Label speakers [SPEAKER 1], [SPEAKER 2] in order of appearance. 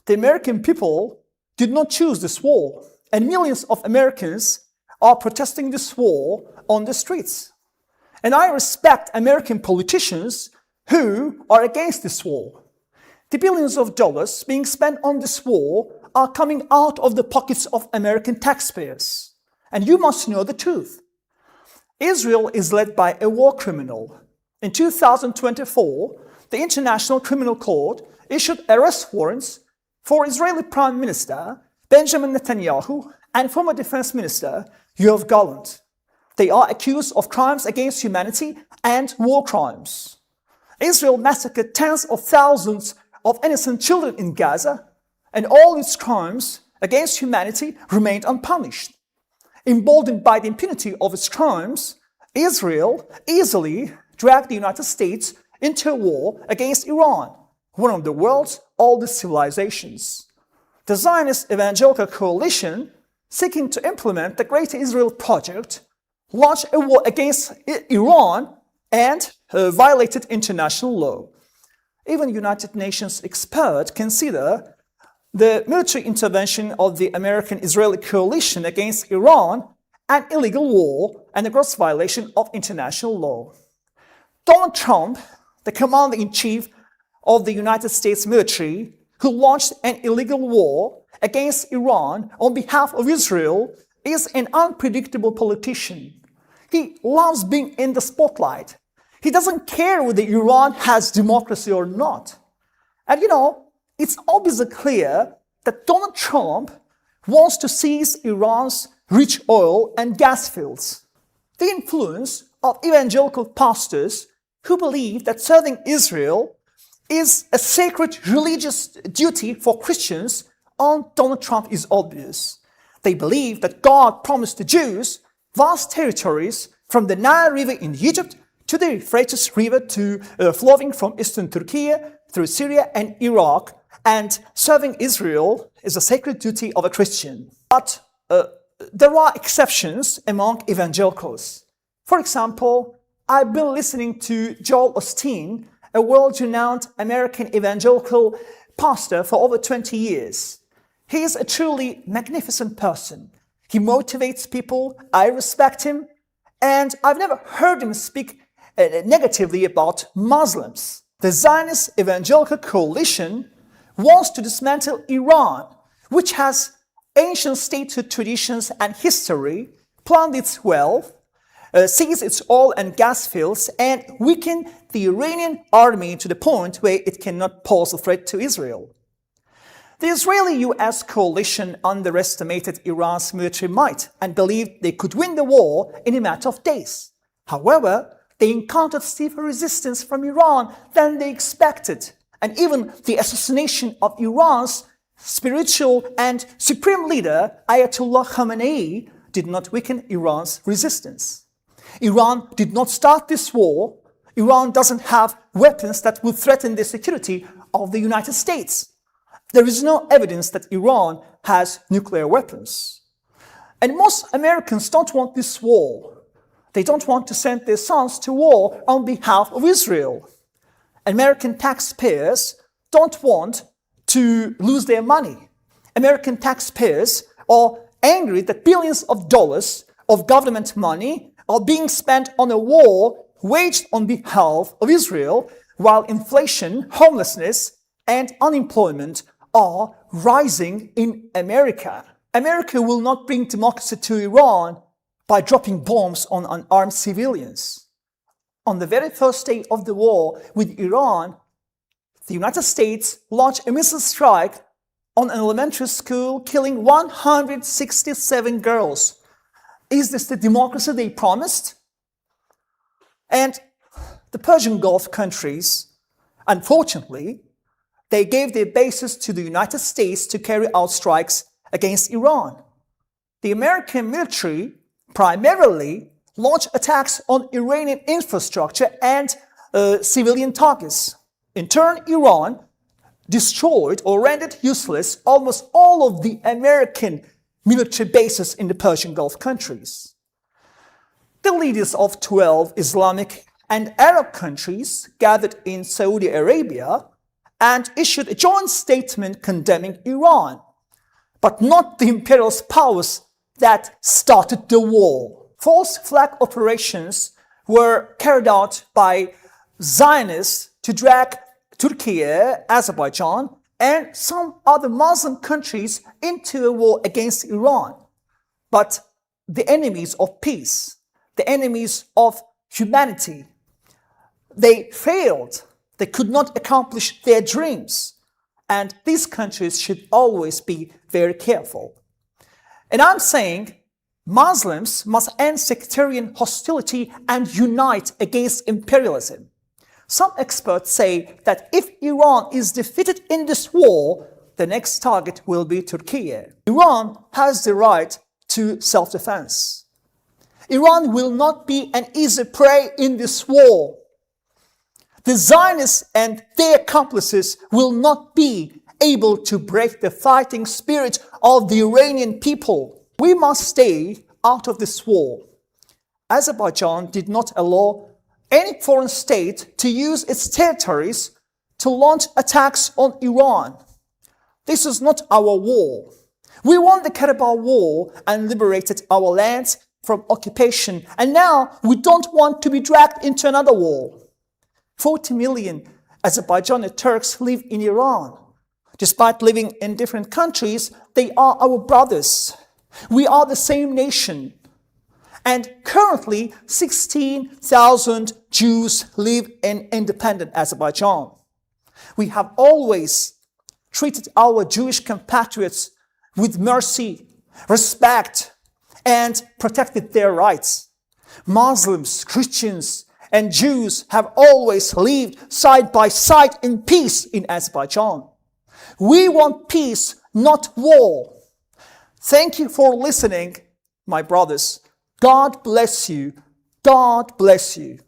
[SPEAKER 1] The American people did not choose this war, and millions of Americans are protesting this war on the streets. And I respect American politicians who are against this war. The billions of dollars being spent on this war are coming out of the pockets of American taxpayers. And you must know the truth. Israel is led by a war criminal. In 2024, the International Criminal Court issued arrest warrants for Israeli Prime Minister Benjamin Netanyahu and former Defense Minister Yoav Gallant. They are accused of crimes against humanity and war crimes. Israel massacred tens of thousands of innocent children in Gaza, and all its crimes against humanity remained unpunished. Emboldened by the impunity of its crimes, Israel easily dragged the United States into a war against Iran, one of the world's oldest civilizations. The Zionist Evangelical Coalition, seeking to implement the Great Israel Project, launched a war against Iran and violated international law. Even United Nations experts consider the military intervention of the American-Israeli coalition against Iran an illegal war and a gross violation of international law. Donald Trump, the commander-in-chief of the United States military, who launched an illegal war against Iran on behalf of Israel, is an unpredictable politician. He loves being in the spotlight. He doesn't care whether Iran has democracy or not. And it's obviously clear that Donald Trump wants to seize Iran's rich oil and gas fields. The influence of evangelical pastors who believe that serving Israel is a sacred religious duty for Christians on Donald Trump is obvious. They believe that God promised the Jews vast territories from the Nile River in Egypt to the Euphrates River flowing from eastern Turkey through Syria and Iraq, and serving Israel is a sacred duty of a Christian. But there are exceptions among evangelicals. For example, I've been listening to Joel Osteen, a world-renowned American evangelical pastor for over 20 years. He is a truly magnificent person. He motivates people, I respect him, and I've never heard him speak negatively about Muslims. The Zionist Evangelical Coalition wants to dismantle Iran, which has ancient statehood traditions and history, plant its wealth, seize its oil and gas fields, and weaken the Iranian army to the point where it cannot pose a threat to Israel. The Israeli-US coalition underestimated Iran's military might and believed they could win the war in a matter of days. However, they encountered stiffer resistance from Iran than they expected, and even the assassination of Iran's spiritual and supreme leader, Ayatollah Khamenei, did not weaken Iran's resistance. Iran did not start this war. Iran doesn't have weapons that would threaten the security of the United States. There is no evidence that Iran has nuclear weapons. And most Americans don't want this war. They don't want to send their sons to war on behalf of Israel. American taxpayers don't want to lose their money. American taxpayers are angry that billions of dollars of government money are being spent on a war waged on behalf of Israel, while inflation, homelessness, and unemployment are rising in America. America will not bring democracy to Iran by dropping bombs on unarmed civilians. On the very first day of the war with Iran, the United States launched a missile strike on an elementary school, killing 167 girls. Is this the democracy they promised? And the Persian Gulf countries, unfortunately, they gave their bases to the United States to carry out strikes against Iran. The American military primarily launched attacks on Iranian infrastructure and civilian targets. In turn, Iran destroyed or rendered useless almost all of the American military bases in the Persian Gulf countries. The leaders of 12 Islamic and Arab countries gathered in Saudi Arabia and issued a joint statement condemning Iran, but not the imperialist powers that started the war. False flag operations were carried out by Zionists to drag Turkey, Azerbaijan, and some other Muslim countries into a war against Iran. But the enemies of peace, the enemies of humanity, they failed. They could not accomplish their dreams. And these countries should always be very careful. And I'm saying Muslims must end sectarian hostility and unite against imperialism. Some experts say that if Iran is defeated in this war, the next target will be Turkey. Iran has the right to self-defense. Iran will not be an easy prey in this war. The Zionists and their accomplices will not be able to break the fighting spirit of the Iranian people. We must stay out of this war. Azerbaijan did not allow any foreign state to use its territories to launch attacks on Iran. This is not our war. We won the Karabakh War and liberated our lands from occupation, and now we don't want to be dragged into another war. 40 million Azerbaijani Turks live in Iran. Despite living in different countries, they are our brothers. We are the same nation. And currently, 16,000 Jews live in independent Azerbaijan. We have always treated our Jewish compatriots with mercy, respect, and protected their rights. Muslims, Christians, and Jews have always lived side by side in peace in Azerbaijan. We want peace, not war. Thank you for listening, my brothers. God bless you. God bless you.